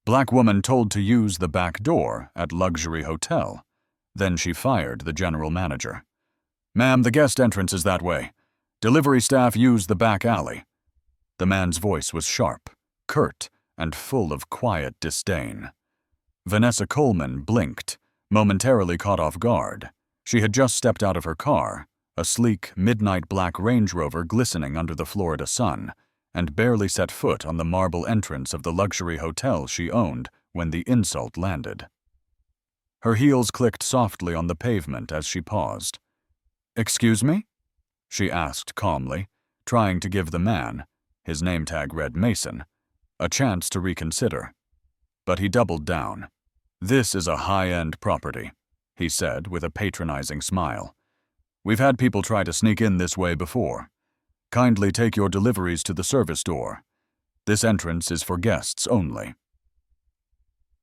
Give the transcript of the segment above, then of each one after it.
Black woman told to use the back door at luxury hotel. Then she fired the general manager. Ma'am, the guest entrance is that way. Delivery staff use the back alley. The man's voice was sharp, curt, and full of quiet disdain. Vanessa Coleman blinked, momentarily caught off guard. She had just stepped out of her car, a sleek, midnight black Range Rover glistening under the Florida sun, and barely set foot on the marble entrance of the luxury hotel she owned when the insult landed. Her heels clicked softly on the pavement as she paused. "Excuse me?" she asked calmly, trying to give the man, his name tag read Mason, a chance to reconsider. But he doubled down. "This is a high-end property," he said with a patronizing smile. "We've had people try to sneak in this way before. Kindly take your deliveries to the service door. This entrance is for guests only."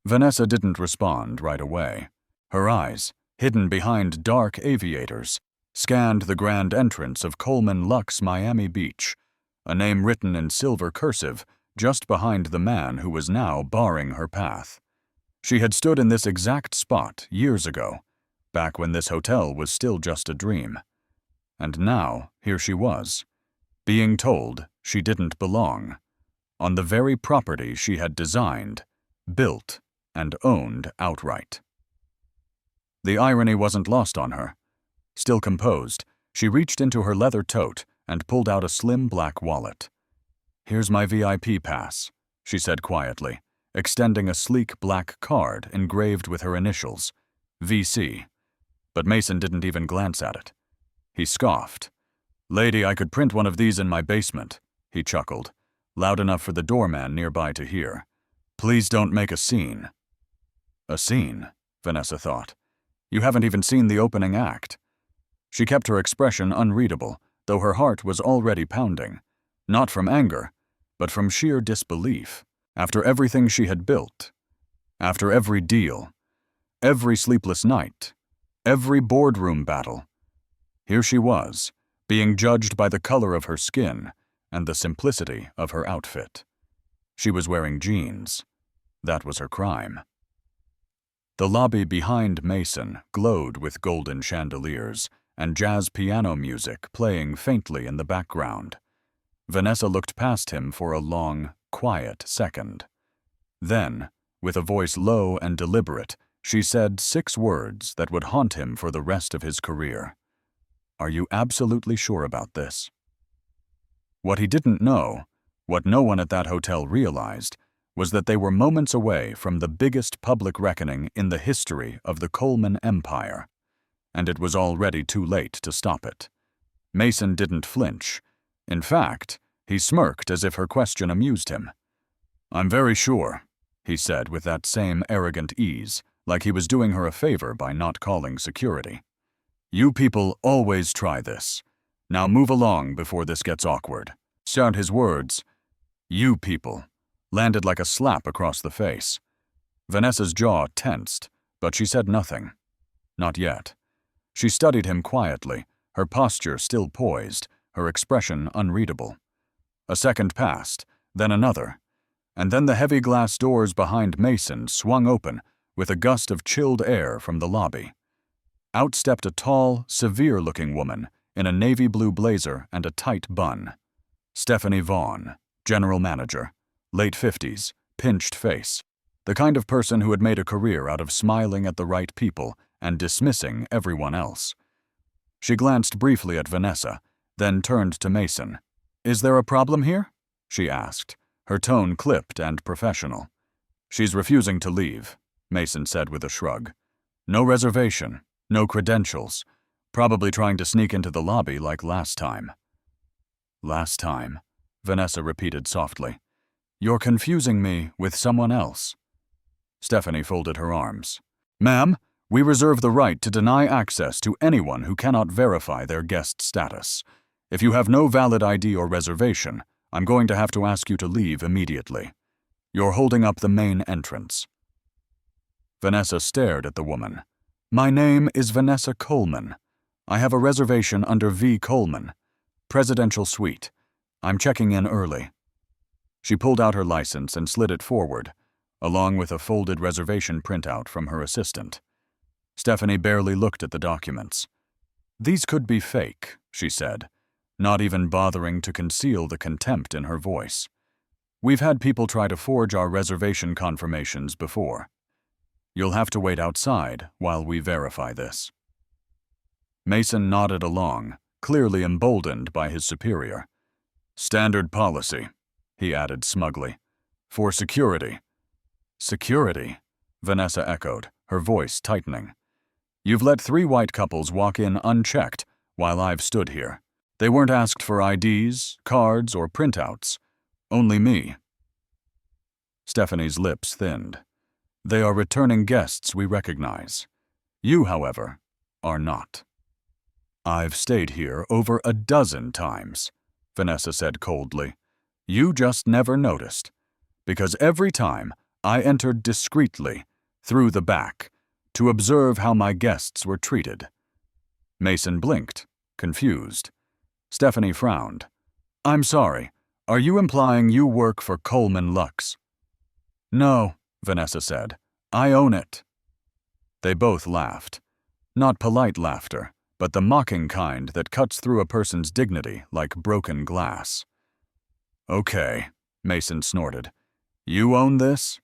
Vanessa didn't respond right away. Her eyes, hidden behind dark aviators, scanned the grand entrance of Coleman Lux Miami Beach, a name written in silver cursive just behind the man who was now barring her path. She had stood in this exact spot years ago, back when this hotel was still just a dream. And now, here she was, being told she didn't belong, on the very property she had designed, built, and owned outright. The irony wasn't lost on her. Still composed, she reached into her leather tote and pulled out a slim black wallet. "Here's my VIP pass," she said quietly, extending a sleek black card engraved with her initials, VC. But Mason didn't even glance at it. He scoffed. "Lady, I could print one of these in my basement," he chuckled, loud enough for the doorman nearby to hear. "Please don't make a scene." A scene, Vanessa thought. You haven't even seen the opening act. She kept her expression unreadable, though her heart was already pounding, not from anger, but from sheer disbelief. After everything she had built, after every deal, every sleepless night, every boardroom battle, here she was, being judged by the color of her skin and the simplicity of her outfit. She was wearing jeans. That was her crime. The lobby behind Mason glowed with golden chandeliers and jazz piano music playing faintly in the background. Vanessa looked past him for a long, quiet second. Then, with a voice low and deliberate, she said 6 words that would haunt him for the rest of his career. "Are you absolutely sure about this?" What he didn't know, what no one at that hotel realized, was that they were moments away from the biggest public reckoning in the history of the Coleman Empire, and it was already too late to stop it. Mason didn't flinch. In fact, he smirked as if her question amused him. "I'm very sure," he said with that same arrogant ease, like he was doing her a favor by not calling security. "You people always try this. Now move along before this gets awkward." Sound his words, "You people," landed like a slap across the face. Vanessa's jaw tensed, but she said nothing. Not yet. She studied him quietly, her posture still poised, her expression unreadable. A second passed, then another, and then the heavy glass doors behind Mason swung open with a gust of chilled air from the lobby. Out stepped a tall, severe-looking woman in a navy blue blazer and a tight bun. Stephanie Vaughn, general manager, late 50s, pinched face, the kind of person who had made a career out of smiling at the right people and dismissing everyone else. She glanced briefly at Vanessa, then turned to Mason. "Is there a problem here?" she asked, her tone clipped and professional. "She's refusing to leave," Mason said with a shrug. "No reservation, no credentials, probably trying to sneak into the lobby like last time." "Last time," Vanessa repeated softly. "You're confusing me with someone else." Stephanie folded her arms. "Ma'am, we reserve the right to deny access to anyone who cannot verify their guest status. If you have no valid ID or reservation, I'm going to have to ask you to leave immediately. You're holding up the main entrance." Vanessa stared at the woman. "My name is Vanessa Coleman. I have a reservation under V. Coleman, Presidential Suite. I'm checking in early." She pulled out her license and slid it forward, along with a folded reservation printout from her assistant. Stephanie barely looked at the documents. "These could be fake," she said, not even bothering to conceal the contempt in her voice. "We've had people try to forge our reservation confirmations before. You'll have to wait outside while we verify this." Mason nodded along, clearly emboldened by his superior. "Standard policy," he added smugly. "For security." "Security?" Vanessa echoed, her voice tightening. "You've let 3 white couples walk in unchecked while I've stood here. They weren't asked for IDs, cards, or printouts. Only me." Stephanie's lips thinned. "They are returning guests we recognize. You, however, are not." "I've stayed here over a dozen times," Vanessa said coldly. "You just never noticed. Because every time I entered discreetly, through the back, to observe how my guests were treated." Mason blinked, confused. Stephanie frowned. "I'm sorry, are you implying you work for Coleman Lux?" "No," Vanessa said. "I own it." They both laughed. Not polite laughter, but the mocking kind that cuts through a person's dignity like broken glass. "Okay," Mason snorted. "You own this?"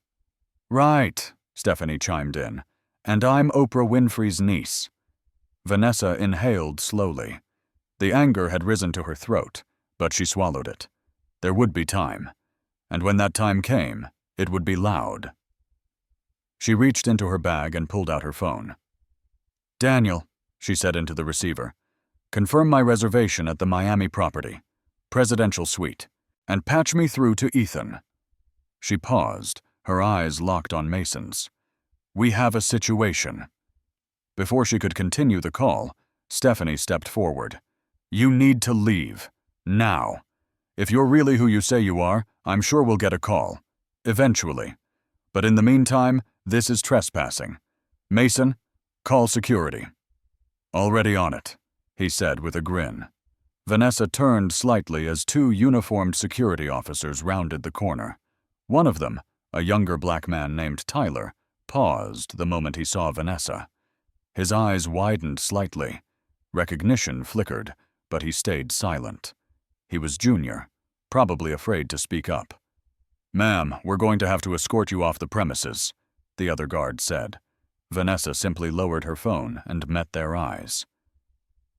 "Right," Stephanie chimed in. "And I'm Oprah Winfrey's niece." Vanessa inhaled slowly. The anger had risen to her throat, but she swallowed it. There would be time. And when that time came, it would be loud. She reached into her bag and pulled out her phone. "Daniel," she said into the receiver, "confirm my reservation at the Miami property, presidential suite, and patch me through to Ethan." She paused, her eyes locked on Mason's. "We have a situation." Before she could continue the call, Stephanie stepped forward. "You need to leave. Now. If you're really who you say you are, I'm sure we'll get a call. Eventually. But in the meantime, this is trespassing. Mason, call security." "Already on it," he said with a grin. Vanessa turned slightly as 2 uniformed security officers rounded the corner. One of them, a younger black man named Tyler, paused the moment he saw Vanessa. His eyes widened slightly. Recognition flickered, but he stayed silent. He was junior, probably afraid to speak up. "Ma'am, we're going to have to escort you off the premises," the other guard said. Vanessa simply lowered her phone and met their eyes.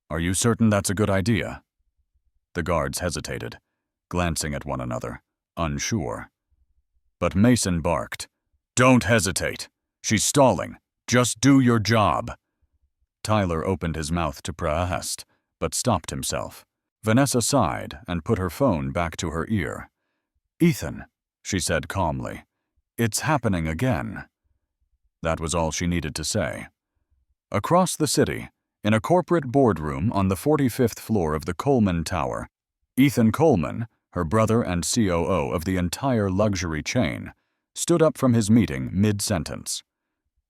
"Are you certain that's a good idea?" The guards hesitated, glancing at one another, unsure. But Mason barked, "Don't hesitate. She's stalling. Just do your job." Tyler opened his mouth to protest, but stopped himself. Vanessa sighed and put her phone back to her ear. "Ethan," she said calmly, "it's happening again." That was all she needed to say. Across the city, in a corporate boardroom on the 45th floor of the Coleman Tower, Ethan Coleman, her brother and COO of the entire luxury chain, stood up from his meeting mid-sentence.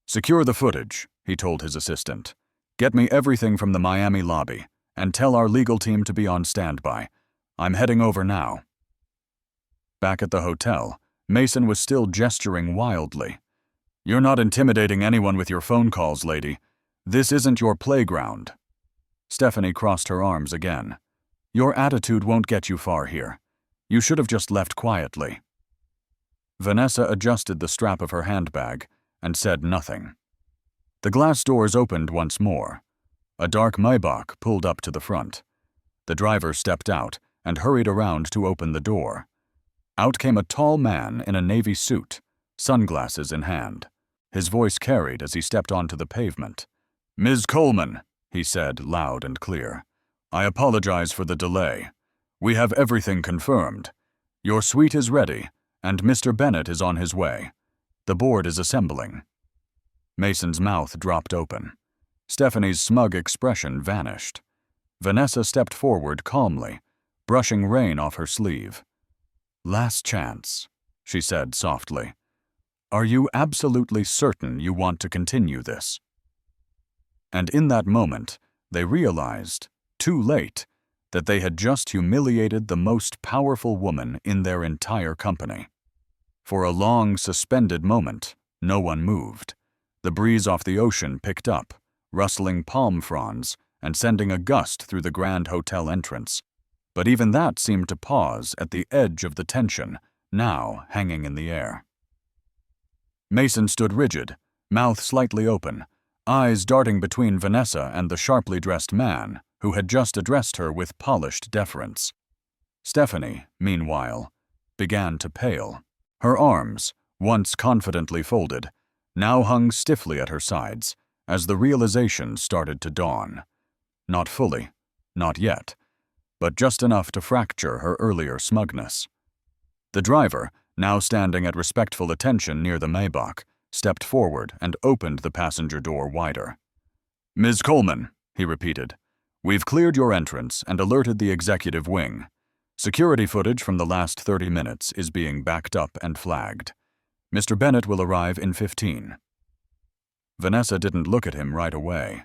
"Secure the footage," he told his assistant. "Get me everything from the Miami lobby, and tell our legal team to be on standby. I'm heading over now." Back at the hotel, Mason was still gesturing wildly. "You're not intimidating anyone with your phone calls, lady. This isn't your playground." Stephanie crossed her arms again. "Your attitude won't get you far here. You should have just left quietly." Vanessa adjusted the strap of her handbag and said nothing. The glass doors opened once more. A dark Maybach pulled up to the front. The driver stepped out and hurried around to open the door. Out came a tall man in a navy suit, sunglasses in hand. His voice carried as he stepped onto the pavement. "Ms. Coleman," he said loud and clear, "I apologize for the delay. We have everything confirmed. Your suite is ready, and Mr. Bennett is on his way. The board is assembling." Mason's mouth dropped open. Stephanie's smug expression vanished. Vanessa stepped forward calmly, brushing rain off her sleeve. "Last chance," she said softly. "Are you absolutely certain you want to continue this?" And in that moment, they realized, too late, that they had just humiliated the most powerful woman in their entire company. For a long, suspended moment, no one moved. The breeze off the ocean picked up, rustling palm fronds and sending a gust through the grand hotel entrance. But even that seemed to pause at the edge of the tension, now hanging in the air. Mason stood rigid, mouth slightly open, eyes darting between Vanessa and the sharply dressed man who had just addressed her with polished deference. Stephanie, meanwhile, began to pale. Her arms, once confidently folded, now hung stiffly at her sides as the realization started to dawn. Not fully, not yet, but just enough to fracture her earlier smugness. The driver, now standing at respectful attention near the Maybach, stepped forward and opened the passenger door wider. "Ms. Coleman," he repeated, "we've cleared your entrance and alerted the executive wing. Security footage from the last 30 minutes is being backed up and flagged. Mr. Bennett will arrive in 15. Vanessa didn't look at him right away.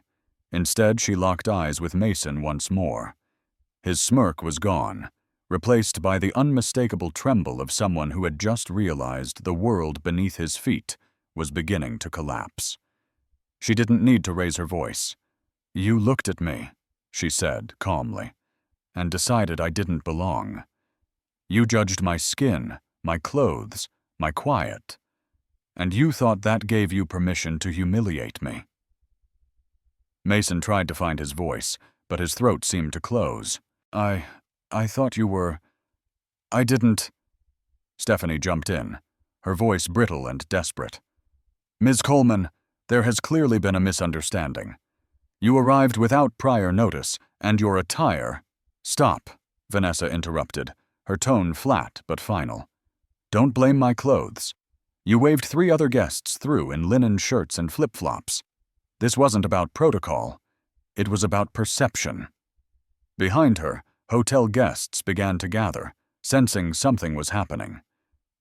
Instead, she locked eyes with Mason once more. His smirk was gone, replaced by the unmistakable tremble of someone who had just realized the world beneath his feet was beginning to collapse. She didn't need to raise her voice. "You looked at me," she said calmly, "and decided I didn't belong. You judged my skin, my clothes, my quiet, and you thought that gave you permission to humiliate me." Mason tried to find his voice, but his throat seemed to close. I thought you were... I didn't... Stephanie jumped in, her voice brittle and desperate. "Ms. Coleman, there has clearly been a misunderstanding. You arrived without prior notice, and your attire..." "Stop," Vanessa interrupted, her tone flat but final. "Don't blame my clothes. You waved 3 other guests through in linen shirts and flip-flops. This wasn't about protocol. It was about perception." Behind her, hotel guests began to gather, sensing something was happening.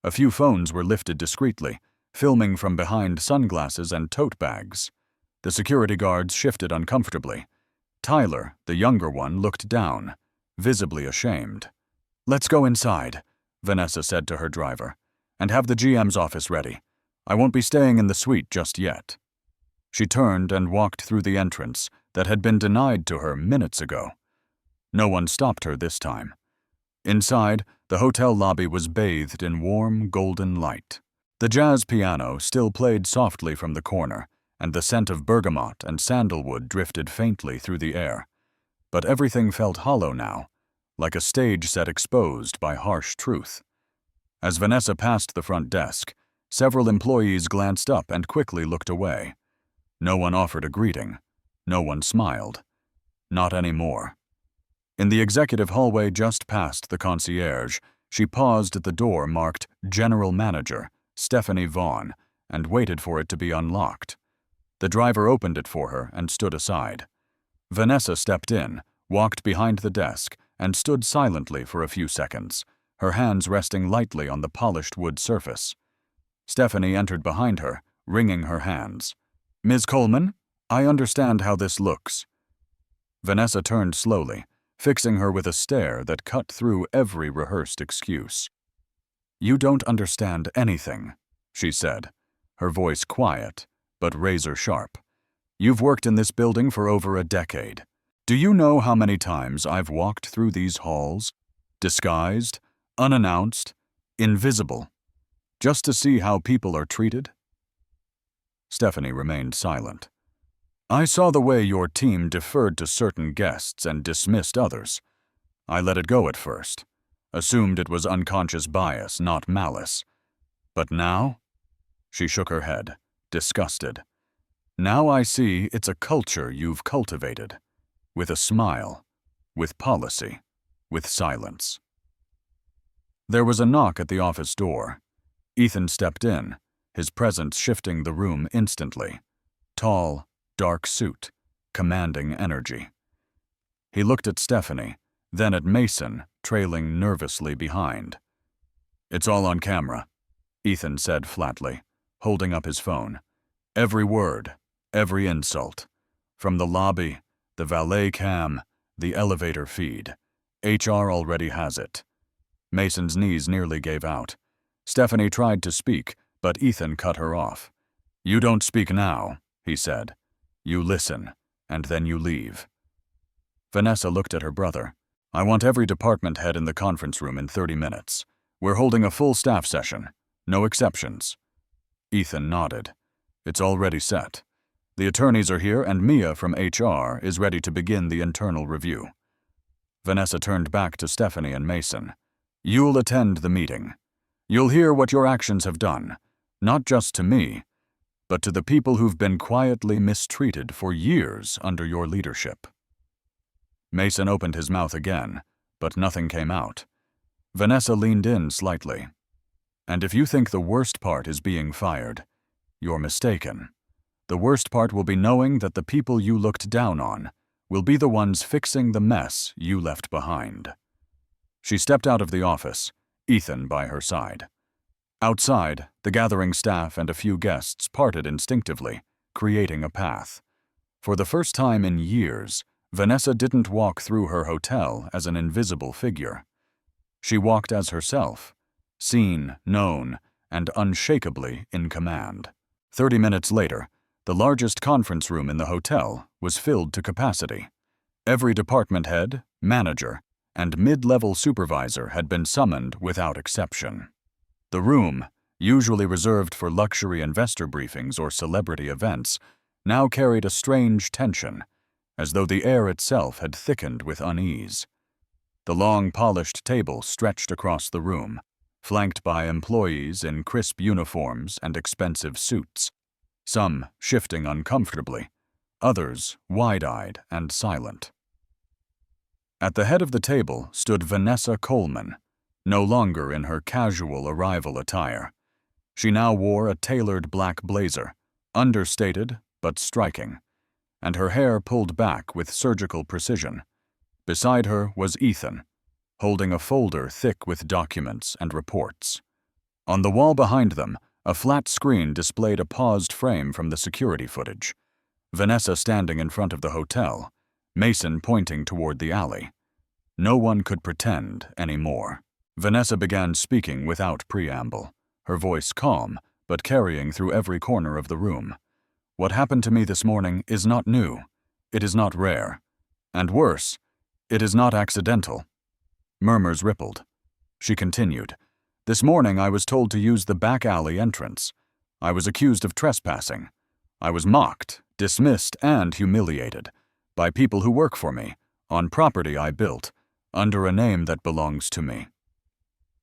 A few phones were lifted discreetly, filming from behind sunglasses and tote bags. The security guards shifted uncomfortably. Tyler, the younger one, looked down, visibly ashamed. "Let's go inside," Vanessa said to her driver, "and have the GM's office ready. I won't be staying in the suite just yet." She turned and walked through the entrance that had been denied to her minutes ago. No one stopped her this time. Inside, the hotel lobby was bathed in warm, golden light. The jazz piano still played softly from the corner, and the scent of bergamot and sandalwood drifted faintly through the air. But everything felt hollow now, like a stage set exposed by harsh truth. As Vanessa passed the front desk, several employees glanced up and quickly looked away. No one offered a greeting. No one smiled. Not anymore. In the executive hallway just past the concierge, she paused at the door marked General Manager, Stephanie Vaughn, and waited for it to be unlocked. The driver opened it for her and stood aside. Vanessa stepped in, walked behind the desk, and stood silently for a few seconds, her hands resting lightly on the polished wood surface. Stephanie entered behind her, wringing her hands. "Ms. Coleman, I understand how this looks." Vanessa turned slowly, fixing her with a stare that cut through every rehearsed excuse. "You don't understand anything," she said, her voice quiet, but razor-sharp. "You've worked in this building for over a decade. Do you know how many times I've walked through these halls, disguised, unannounced, invisible, just to see how people are treated?" Stephanie remained silent. "I saw the way your team deferred to certain guests and dismissed others. I let it go at first, assumed it was unconscious bias, not malice. But now?" She shook her head, disgusted. "Now I see it's a culture you've cultivated. With a smile, with policy, with silence." There was a knock at the office door. Ethan stepped in, his presence shifting the room instantly. Tall, dark suit, commanding energy. He looked at Stephanie, then at Mason, trailing nervously behind. "It's all on camera," Ethan said flatly, holding up his phone. "Every word, every insult. From the lobby, the valet cam, the elevator feed. HR already has it." Mason's knees nearly gave out. Stephanie tried to speak, but Ethan cut her off. "You don't speak now," he said. "You listen, and then you leave." Vanessa looked at her brother. "I want every department head in the conference room in 30 minutes. We're holding a full staff session. No exceptions." Ethan nodded. "It's already set. The attorneys are here and Mia from HR is ready to begin the internal review." Vanessa turned back to Stephanie and Mason. "You'll attend the meeting. You'll hear what your actions have done, not just to me, but to the people who've been quietly mistreated for years under your leadership." Mason opened his mouth again, but nothing came out. Vanessa leaned in slightly. "And if you think the worst part is being fired, you're mistaken. The worst part will be knowing that the people you looked down on will be the ones fixing the mess you left behind." She stepped out of the office, Ethan by her side. Outside, the gathering staff and a few guests parted instinctively, creating a path. For the first time in years, Vanessa didn't walk through her hotel as an invisible figure. She walked as herself, seen, known, and unshakably in command. 30 minutes later, the largest conference room in the hotel was filled to capacity. Every department head, manager, and mid-level supervisor had been summoned without exception. The room, usually reserved for luxury investor briefings or celebrity events, now carried a strange tension, as though the air itself had thickened with unease. The long, polished table stretched across the room, flanked by employees in crisp uniforms and expensive suits, some shifting uncomfortably, others wide-eyed and silent. At the head of the table stood Vanessa Coleman, no longer in her casual arrival attire. She now wore a tailored black blazer, understated but striking, and her hair pulled back with surgical precision. Beside her was Ethan, holding a folder thick with documents and reports. On the wall behind them, a flat screen displayed a paused frame from the security footage. Vanessa standing in front of the hotel, Mason pointing toward the alley. No one could pretend anymore. Vanessa began speaking without preamble, her voice calm, but carrying through every corner of the room. "What happened to me this morning is not new. It is not rare. And worse, it is not accidental." Murmurs rippled. She continued, "This morning I was told to use the back alley entrance. I was accused of trespassing. I was mocked, dismissed, and humiliated by people who work for me, on property I built, under a name that belongs to me."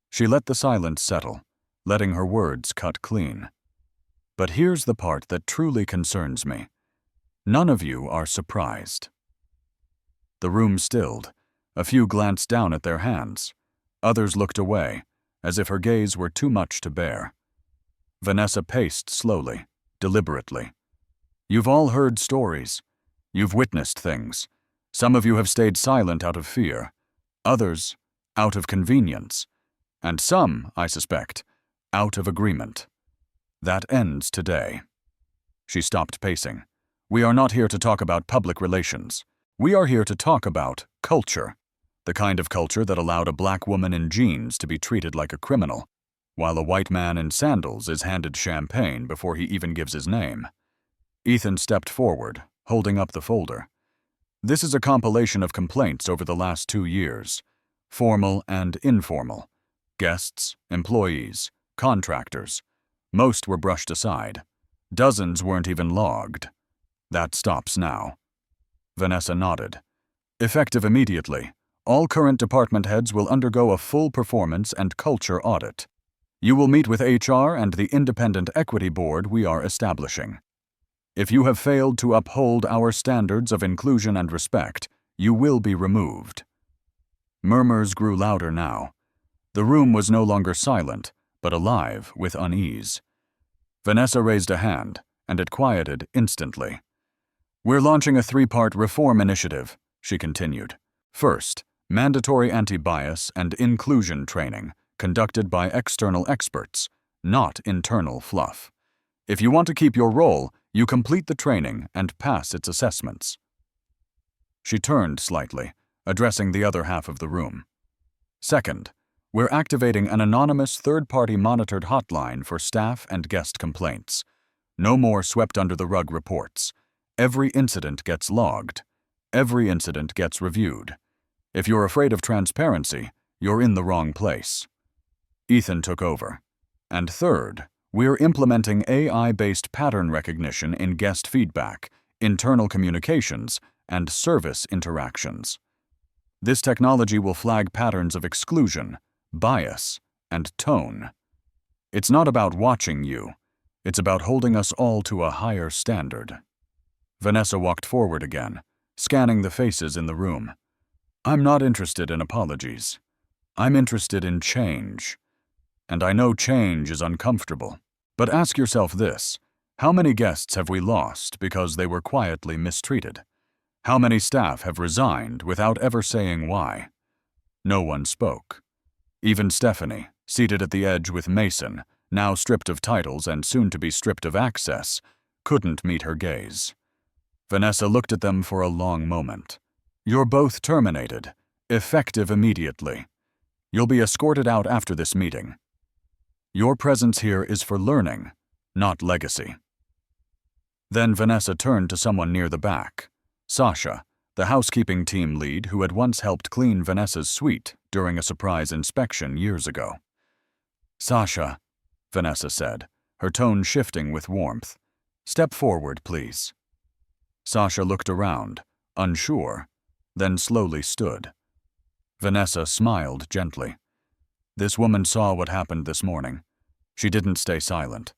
She let the silence settle, letting her words cut clean. "But here's the part that truly concerns me. None of you are surprised." The room stilled. A few glanced down at their hands. Others looked away, as if her gaze were too much to bear. Vanessa paced slowly, deliberately. "You've all heard stories. You've witnessed things. Some of you have stayed silent out of fear. Others, out of convenience. And some, I suspect, out of agreement. That ends today." She stopped pacing. "We are not here to talk about public relations. We are here to talk about culture. The kind of culture that allowed a black woman in jeans to be treated like a criminal, while a white man in sandals is handed champagne before he even gives his name." Ethan stepped forward, holding up the folder. "This is a compilation of complaints over the last 2 years, formal and informal. Guests, employees, contractors. Most were brushed aside. Dozens weren't even logged. That stops now." Vanessa nodded. "Effective immediately, all current department heads will undergo a full performance and culture audit. You will meet with HR and the independent equity board we are establishing. If you have failed to uphold our standards of inclusion and respect, you will be removed." Murmurs grew louder now. The room was no longer silent, but alive with unease. Vanessa raised a hand, and it quieted instantly. "We're launching a 3-part reform initiative," she continued. "First, mandatory anti-bias and inclusion training conducted by external experts, not internal fluff. If you want to keep your role, you complete the training and pass its assessments." She turned slightly, addressing the other half of the room. "Second, We're activating an anonymous third-party monitored hotline for staff and guest complaints. No more swept-under-the-rug reports. Every incident gets logged. Every incident gets reviewed. If you're afraid of transparency, you're in the wrong place. Ethan took over. And third, we're implementing AI-based pattern recognition in guest feedback, internal communications, and service interactions. This technology will flag patterns of exclusion, bias, and tone. It's not about watching you. It's about holding us all to a higher standard. Vanessa walked forward again, scanning the faces in the room. I'm not interested in apologies. I'm interested in change. And I know change is uncomfortable. But ask yourself this: how many guests have we lost because they were quietly mistreated? How many staff have resigned without ever saying why? No one spoke. Even Stephanie, seated at the edge with Mason, now stripped of titles and soon to be stripped of access, couldn't meet her gaze. Vanessa looked at them for a long moment. You're both terminated, effective immediately. You'll be escorted out after this meeting. Your presence here is for learning, not legacy. Then Vanessa turned to someone near the back. Sasha, the housekeeping team lead who had once helped clean Vanessa's suite during a surprise inspection years ago. Sasha, Vanessa said, her tone shifting with warmth. Step forward, please. Sasha looked around, unsure, then slowly stood. Vanessa smiled gently. This woman saw what happened this morning. She didn't stay silent.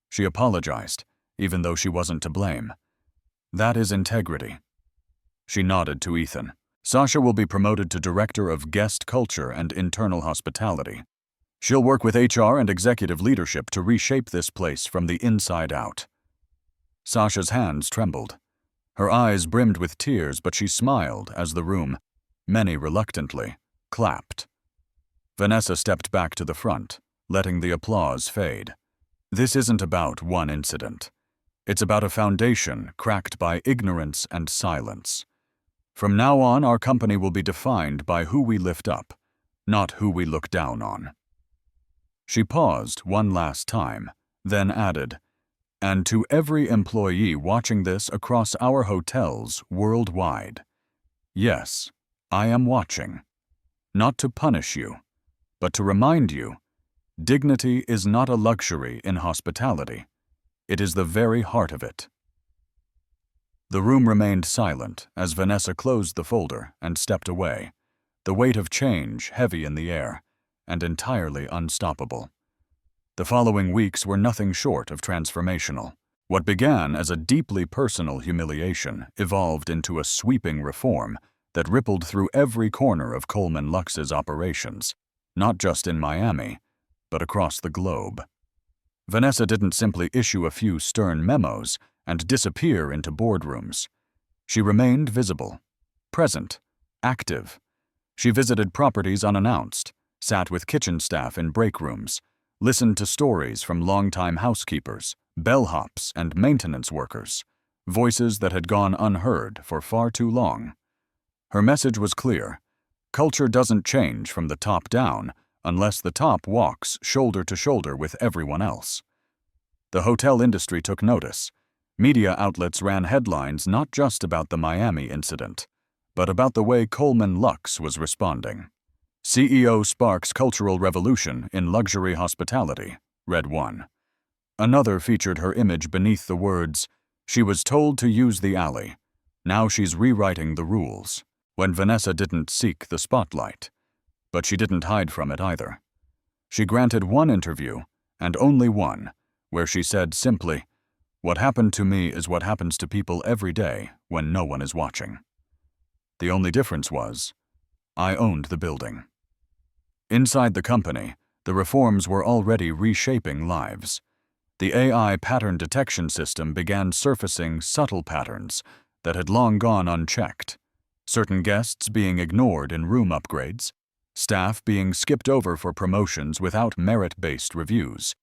She apologized, even though she wasn't to blame. That is integrity. She nodded to Ethan. Sasha will be promoted to Director of Guest Culture and Internal Hospitality. She'll work with HR and executive leadership to reshape this place from the inside out. Sasha's hands trembled. Her eyes brimmed with tears, but she smiled as the room, many reluctantly, clapped. Vanessa stepped back to the front, letting the applause fade. This isn't about one incident. It's about a foundation cracked by ignorance and silence. From now on, our company will be defined by who we lift up, not who we look down on. She paused one last time, then added, and to every employee watching this across our hotels worldwide. Yes, I am watching. Not to punish you, but to remind you, dignity is not a luxury in hospitality. It is the very heart of it. The room remained silent as Vanessa closed the folder and stepped away, the weight of change heavy in the air and entirely unstoppable. The following weeks were nothing short of transformational. What began as a deeply personal humiliation evolved into a sweeping reform that rippled through every corner of Coleman Lux's operations, not just in Miami, but across the globe. Vanessa didn't simply issue a few stern memos and disappear into boardrooms. She remained visible, present, active. She visited properties unannounced, sat with kitchen staff in break rooms, listened to stories from longtime housekeepers, bellhops, and maintenance workers, voices that had gone unheard for far too long. Her message was clear. Culture doesn't change from the top down unless the top walks shoulder to shoulder with everyone else. The hotel industry took notice. Media outlets ran headlines not just about the Miami incident, but about the way Coleman Lux was responding. CEO sparks cultural revolution in luxury hospitality, read one. Another featured her image beneath the words, "She was told to use the alley. Now she's rewriting the rules," when Vanessa didn't seek the spotlight. But she didn't hide from it either. She granted one interview, and only one, where she said simply, "What happened to me is what happens to people every day when no one is watching." The only difference was, I owned the building. Inside the company, the reforms were already reshaping lives. The AI pattern detection system began surfacing subtle patterns that had long gone unchecked. Certain guests being ignored in room upgrades, staff being skipped over for promotions without merit-based reviews,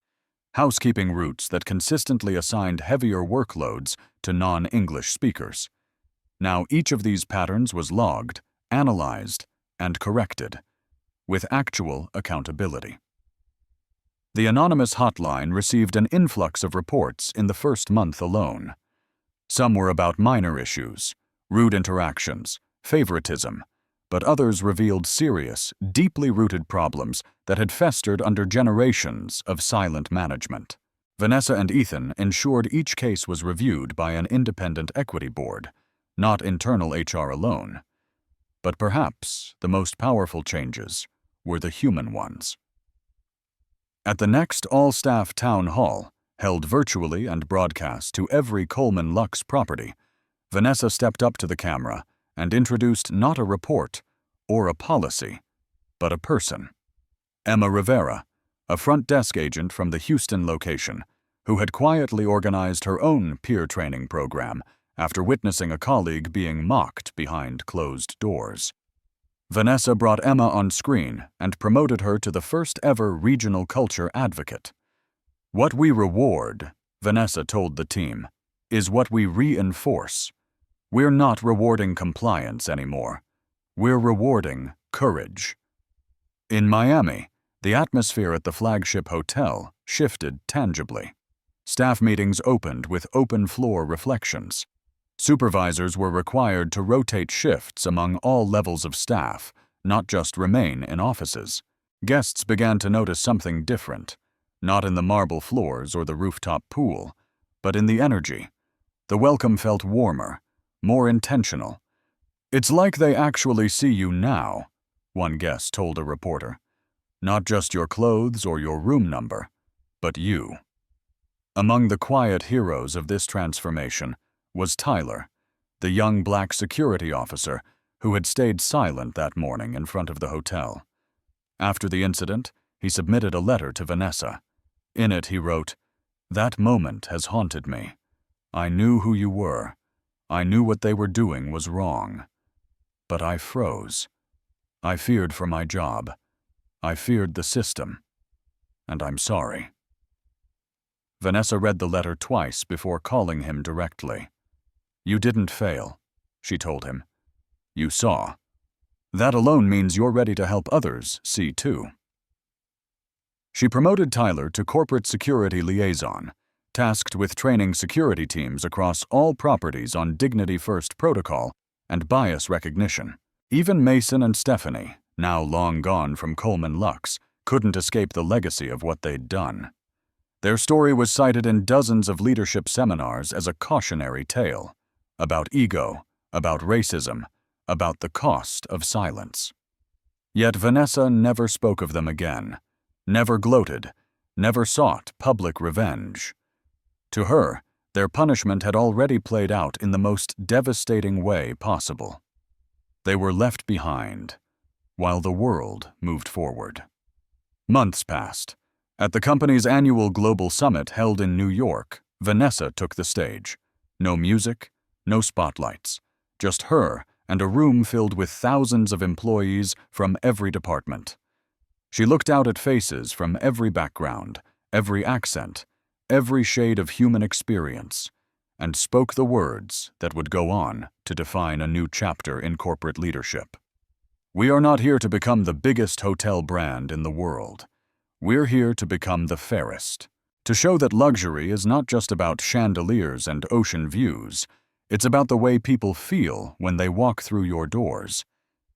housekeeping routes that consistently assigned heavier workloads to non-English speakers. Now each of these patterns was logged, analyzed, and corrected. with actual accountability. The anonymous hotline received an influx of reports in the first month alone. Some were about minor issues, rude interactions, favoritism, but others revealed serious, deeply rooted problems that had festered under generations of silent management. Vanessa and Ethan ensured each case was reviewed by an independent equity board, not internal HR alone. But perhaps the most powerful changes were the human ones. At the next all-staff town hall, held virtually and broadcast to every Coleman Lux property, Vanessa stepped up to the camera and introduced not a report or a policy, but a person. Emma Rivera, a front desk agent from the Houston location, who had quietly organized her own peer training program after witnessing a colleague being mocked behind closed doors. Vanessa brought Emma on screen and promoted her to the first-ever regional culture advocate. "What we reward," Vanessa told the team, "is what we reinforce. We're not rewarding compliance anymore. We're rewarding courage." In Miami, the atmosphere at the flagship hotel shifted tangibly. Staff meetings opened with open-floor reflections. Supervisors were required to rotate shifts among all levels of staff, not just remain in offices. Guests began to notice something different, not in the marble floors or the rooftop pool, but in the energy. The welcome felt warmer, more intentional. "It's like they actually see you now," one guest told a reporter. "Not just your clothes or your room number, but you." Among the quiet heroes of this transformation was Tyler, the young black security officer who had stayed silent that morning in front of the hotel. After the incident, he submitted a letter to Vanessa. In it, he wrote, "That moment has haunted me. I knew who you were. I knew what they were doing was wrong. But I froze. I feared for my job. I feared the system. And I'm sorry." Vanessa read the letter twice before calling him directly. "You didn't fail," she told him. "You saw. That alone means you're ready to help others see too." She promoted Tyler to corporate security liaison, tasked with training security teams across all properties on dignity-first protocol and bias recognition. Even Mason and Stephanie, now long gone from Coleman Lux, couldn't escape the legacy of what they'd done. Their story was cited in dozens of leadership seminars as a cautionary tale, about ego, about racism, about the cost of silence. Yet Vanessa never spoke of them again, never gloated, never sought public revenge. To her, their punishment had already played out in the most devastating way possible. They were left behind, while the world moved forward. Months passed. At the company's annual global summit held in New York, Vanessa took the stage. No music, no spotlights, just her and a room filled with thousands of employees from every department. She looked out at faces from every background, every accent, every shade of human experience, and spoke the words that would go on to define a new chapter in corporate leadership. "We are not here to become the biggest hotel brand in the world. We're here to become the fairest. To show that luxury is not just about chandeliers and ocean views. It's about the way people feel when they walk through your doors.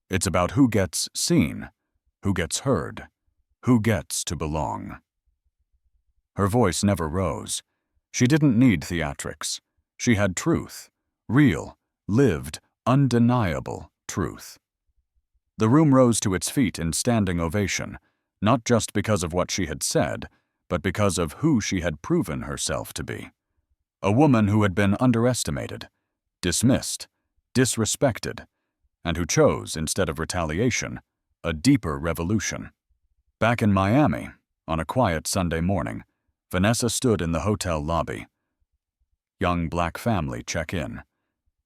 It's about who gets seen, who gets heard, who gets to belong." Her voice never rose. She didn't need theatrics. She had truth, real, lived, undeniable truth. The room rose to its feet in standing ovation, not just because of what she had said, but because of who she had proven herself to be. A woman who had been underestimated, dismissed, disrespected, and who chose, instead of retaliation, a deeper revolution. Back in Miami, on a quiet Sunday morning, Vanessa stood in the hotel lobby. Young black family check in.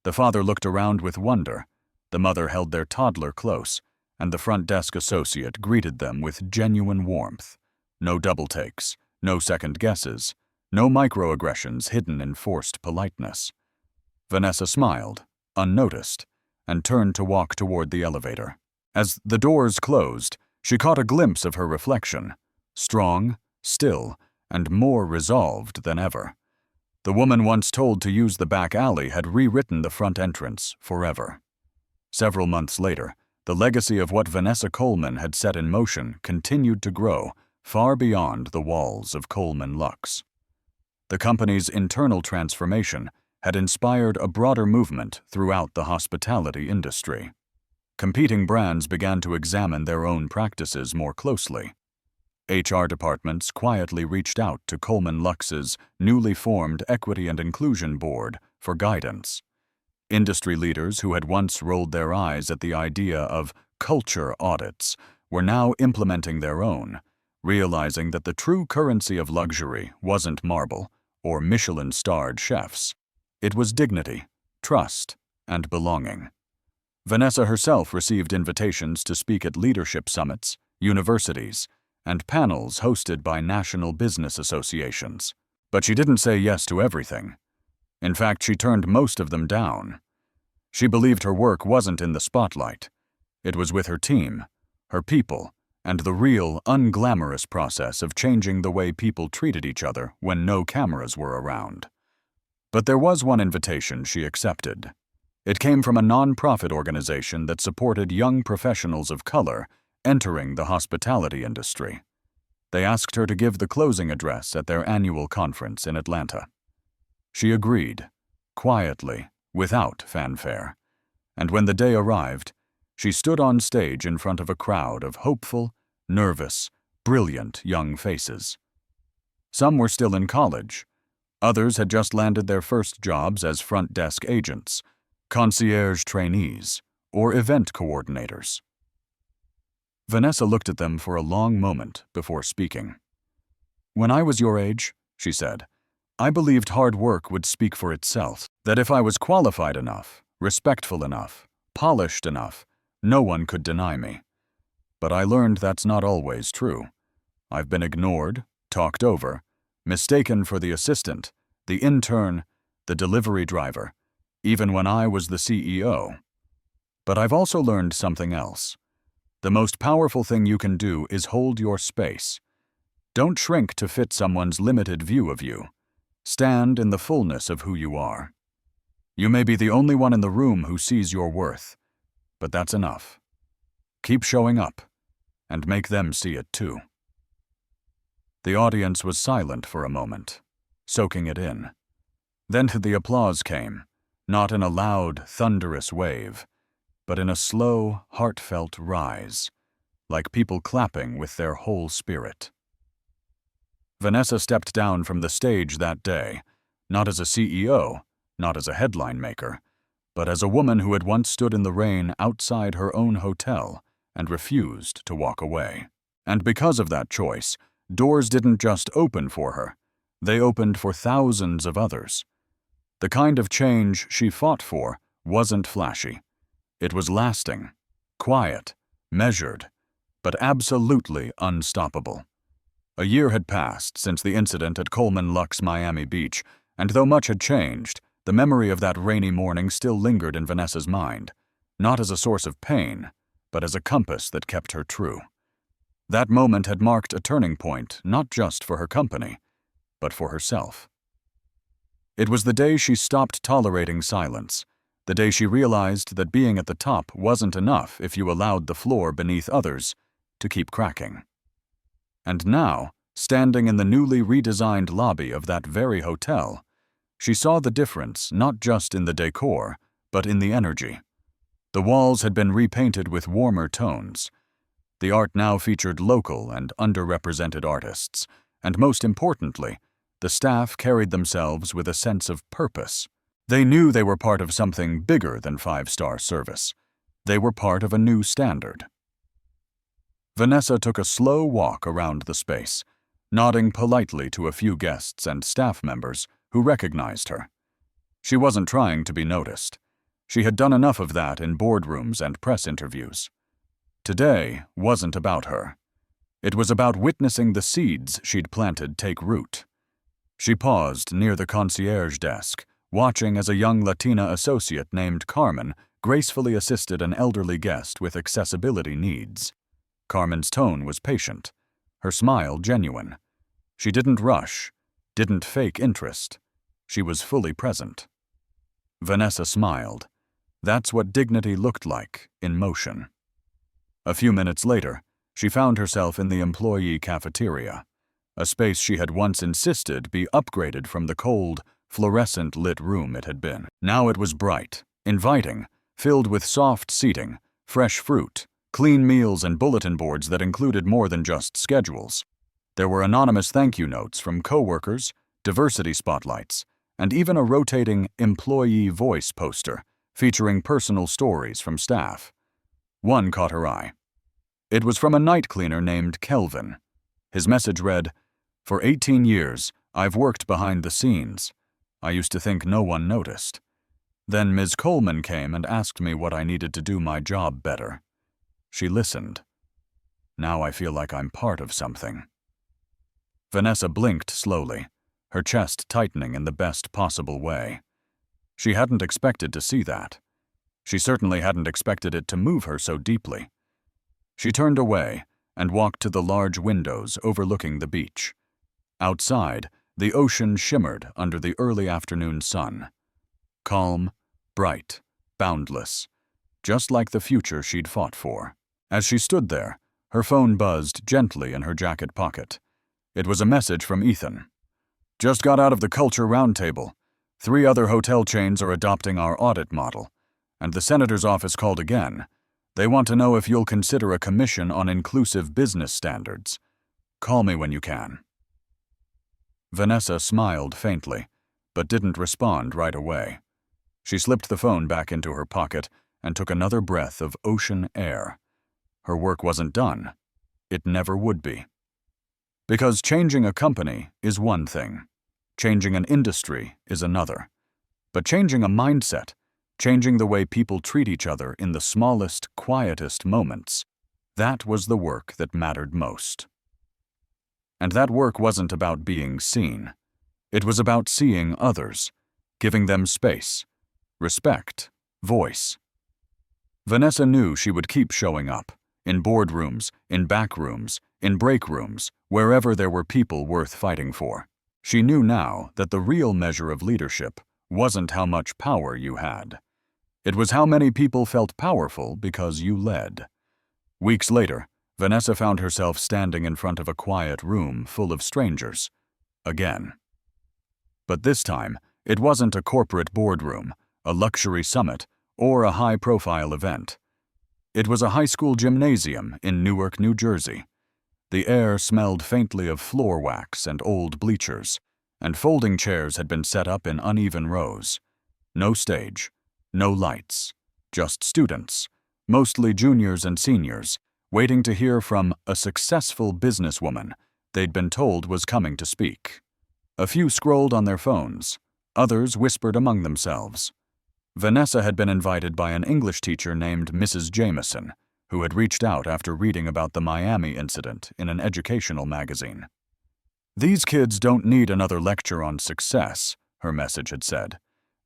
The father looked around with wonder, the mother held their toddler close, and the front desk associate greeted them with genuine warmth. No double takes, no second guesses, no microaggressions hidden in forced politeness. Vanessa smiled, unnoticed, and turned to walk toward the elevator. As the doors closed, She caught a glimpse of her reflection, strong, still, and more resolved than ever. The woman once told to use the back alley had rewritten the front entrance forever. Several months later, the legacy of what Vanessa Coleman had set in motion continued to grow far beyond the walls of Coleman Lux. The company's internal transformation had inspired a broader movement throughout the hospitality industry. Competing brands began to examine their own practices more closely. HR departments quietly reached out to Coleman Lux's newly formed Equity and Inclusion Board for guidance. Industry leaders who had once rolled their eyes at the idea of culture audits were now implementing their own, realizing that the true currency of luxury wasn't marble or Michelin-starred chefs. It was dignity, trust, and belonging. Vanessa herself received invitations to speak at leadership summits, universities, and panels hosted by national business associations. But she didn't say yes to everything. In fact, she turned most of them down. She believed her work wasn't in the spotlight. It was with her team, her people, and the real, unglamorous process of changing the way people treated each other when no cameras were around. But there was one invitation she accepted. It came from a non-profit organization that supported young professionals of color entering the hospitality industry. They asked her to give the closing address at their annual conference in Atlanta. She agreed, quietly, without fanfare, and when the day arrived, she stood on stage in front of a crowd of hopeful, nervous, brilliant young faces. Some were still in college. Others had just landed their first jobs as front desk agents, concierge trainees, or event coordinators. Vanessa looked at them for a long moment before speaking. "When I was your age," she said, "I believed hard work would speak for itself, that if I was qualified enough, respectful enough, polished enough, no one could deny me. But I learned that's not always true. I've been ignored, talked over, mistaken for the assistant, the intern, the delivery driver, even when I was the CEO. But I've also learned something else. The most powerful thing you can do is hold your space. Don't shrink to fit someone's limited view of you. Stand in the fullness of who you are. You may be the only one in the room who sees your worth, but that's enough. Keep showing up, and make them see it too." The audience was silent for a moment, soaking it in. Then the applause came, not in a loud, thunderous wave, but in a slow, heartfelt rise, like people clapping with their whole spirit. Vanessa stepped down from the stage that day, not as a CEO, not as a headline maker, but as a woman who had once stood in the rain outside her own hotel and refused to walk away. And because of that choice, doors didn't just open for her, they opened for thousands of others. The kind of change she fought for wasn't flashy. It was lasting, quiet, measured, but absolutely unstoppable. A year had passed since the incident at Coleman Lux Miami Beach, and though much had changed, the memory of that rainy morning still lingered in Vanessa's mind, not as a source of pain, but as a compass that kept her true. That moment had marked a turning point not just for her company, but for herself. It was the day she stopped tolerating silence, the day she realized that being at the top wasn't enough if you allowed the floor beneath others to keep cracking. And now, standing in the newly redesigned lobby of that very hotel, she saw the difference not just in the decor, but in the energy. The walls had been repainted with warmer tones. The art now featured local and underrepresented artists, and most importantly, the staff carried themselves with a sense of purpose. They knew they were part of something bigger than five-star service. They were part of a new standard. Vanessa took a slow walk around the space, nodding politely to a few guests and staff members who recognized her. She wasn't trying to be noticed. She had done enough of that in boardrooms and press interviews. Today wasn't about her. It was about witnessing the seeds she'd planted take root. She paused near the concierge desk, watching as a young Latina associate named Carmen gracefully assisted an elderly guest with accessibility needs. Carmen's tone was patient, her smile genuine. She didn't rush, didn't fake interest. She was fully present. Vanessa smiled. That's what dignity looked like in motion. A few minutes later, she found herself in the employee cafeteria, a space she had once insisted be upgraded from the cold, fluorescent-lit room it had been. Now it was bright, inviting, filled with soft seating, fresh fruit, clean meals and bulletin boards that included more than just schedules. There were anonymous thank you notes from coworkers, diversity spotlights, and even a rotating employee voice poster featuring personal stories from staff. One caught her eye. It was from a night cleaner named Kelvin. His message read, "For 18 years, I've worked behind the scenes. I used to think no one noticed. Then Ms. Coleman came and asked me what I needed to do my job better. She listened. Now I feel like I'm part of something." Vanessa blinked slowly, her chest tightening in the best possible way. She hadn't expected to see that. She certainly hadn't expected it to move her so deeply. She turned away and walked to the large windows overlooking the beach. Outside, the ocean shimmered under the early afternoon sun. Calm, bright, boundless, just like the future she'd fought for. As she stood there, her phone buzzed gently in her jacket pocket. It was a message from Ethan. "Just got out of the Culture Roundtable. 3 other hotel chains are adopting our audit model, and the senator's office called again. They want to know if you'll consider a commission on inclusive business standards. Call me when you can." Vanessa smiled faintly, but didn't respond right away. She slipped the phone back into her pocket and took another breath of ocean air. Her work wasn't done. It never would be. Because changing a company is one thing. Changing an industry is another. But changing a mindset, changing the way people treat each other in the smallest, quietest moments, that was the work that mattered most. And that work wasn't about being seen. It was about seeing others, giving them space, respect, voice. Vanessa knew she would keep showing up, in boardrooms, in back rooms, in break rooms, wherever there were people worth fighting for. She knew now that the real measure of leadership wasn't how much power you had. It was how many people felt powerful because you led. Weeks later, Vanessa found herself standing in front of a quiet room full of strangers. Again. But this time, it wasn't a corporate boardroom, a luxury summit, or a high-profile event. It was a high school gymnasium in Newark, New Jersey. The air smelled faintly of floor wax and old bleachers, and folding chairs had been set up in uneven rows. No stage, no lights, just students, mostly juniors and seniors, waiting to hear from a successful businesswoman they'd been told was coming to speak. A few scrolled on their phones, others whispered among themselves. Vanessa had been invited by an English teacher named Mrs. Jameson, who had reached out after reading about the Miami incident in an educational magazine. "These kids don't need another lecture on success," her message had said.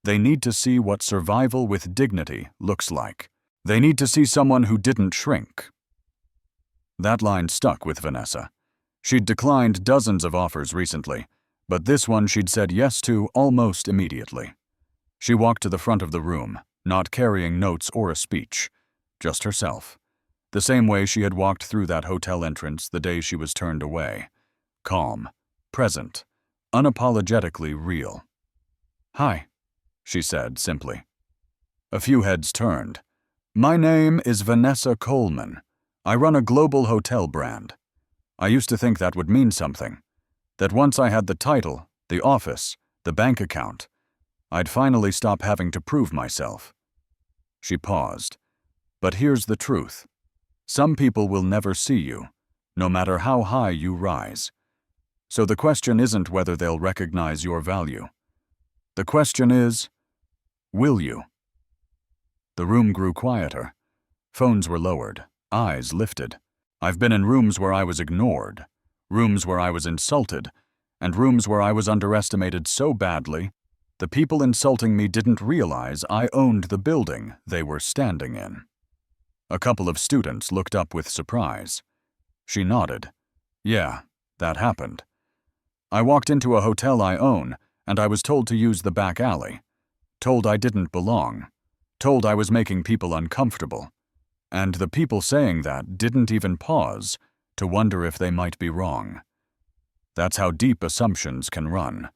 "They need to see what survival with dignity looks like. They need to see someone who didn't shrink." That line stuck with Vanessa. She'd declined dozens of offers recently, but this one she'd said yes to almost immediately. She walked to the front of the room, not carrying notes or a speech, just herself. The same way she had walked through that hotel entrance the day she was turned away. Calm, present, unapologetically real. "Hi," she said simply. A few heads turned. "My name is Vanessa Coleman. I run a global hotel brand. I used to think that would mean something. That once I had the title, the office, the bank account, I'd finally stop having to prove myself." She paused. "But here's the truth. Some people will never see you, no matter how high you rise. So the question isn't whether they'll recognize your value. The question is, will you?" The room grew quieter. Phones were lowered, eyes lifted. I've been in rooms where I was ignored, rooms where I was insulted, and rooms where I was underestimated so badly the people insulting me didn't realize I owned the building they were standing in. A couple of students looked up with surprise. She nodded. Yeah, that happened. I walked into a hotel I own, and I was told to use the back alley. Told I didn't belong. Told I was making people uncomfortable. And the people saying that didn't even pause to wonder if they might be wrong. That's how deep assumptions can run.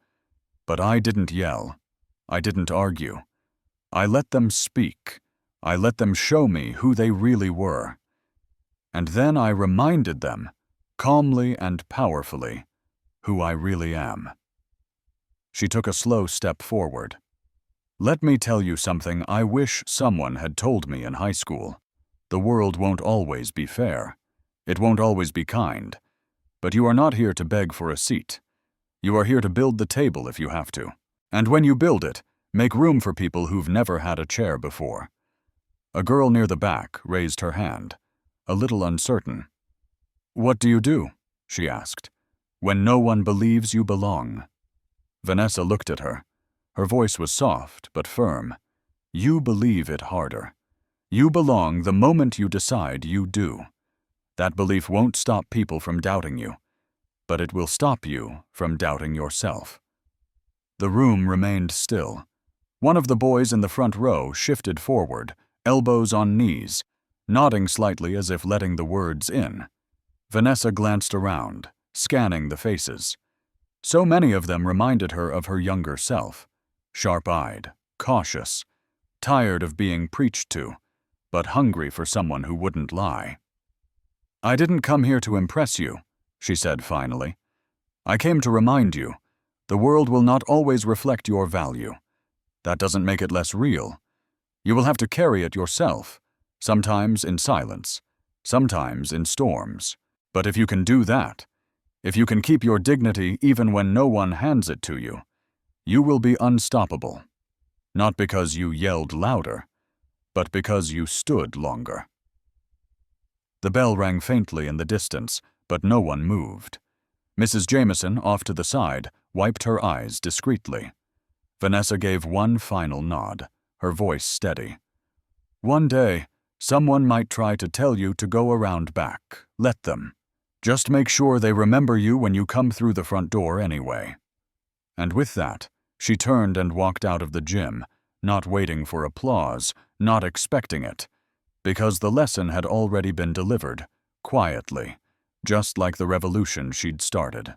But I didn't yell. I didn't argue. I let them speak. I let them show me who they really were. And then I reminded them, calmly and powerfully, who I really am. She took a slow step forward. Let me tell you something I wish someone had told me in high school. The world won't always be fair. It won't always be kind. But you are not here to beg for a seat. You are here to build the table if you have to. And when you build it, make room for people who've never had a chair before. A girl near the back raised her hand, a little uncertain. What do you do? She asked. When no one believes you belong. Vanessa looked at her. Her voice was soft but firm. You believe it harder. You belong the moment you decide you do. That belief won't stop people from doubting you, but it will stop you from doubting yourself. The room remained still. One of the boys in the front row shifted forward, elbows on knees, nodding slightly as if letting the words in. Vanessa glanced around, scanning the faces. So many of them reminded her of her younger self, sharp-eyed, cautious, tired of being preached to, but hungry for someone who wouldn't lie. I didn't come here to impress you, she said finally. I came to remind you, the world will not always reflect your value. That doesn't make it less real. You will have to carry it yourself, sometimes in silence, sometimes in storms. But if you can do that, if you can keep your dignity even when no one hands it to you, you will be unstoppable. Not because you yelled louder, but because you stood longer. The bell rang faintly in the distance, but no one moved. Mrs. Jameson, off to the side, wiped her eyes discreetly. Vanessa gave one final nod, her voice steady. One day, someone might try to tell you to go around back. Let them. Just make sure they remember you when you come through the front door anyway. And with that, she turned and walked out of the gym, not waiting for applause, not expecting it, because the lesson had already been delivered, quietly, just like the revolution she'd started.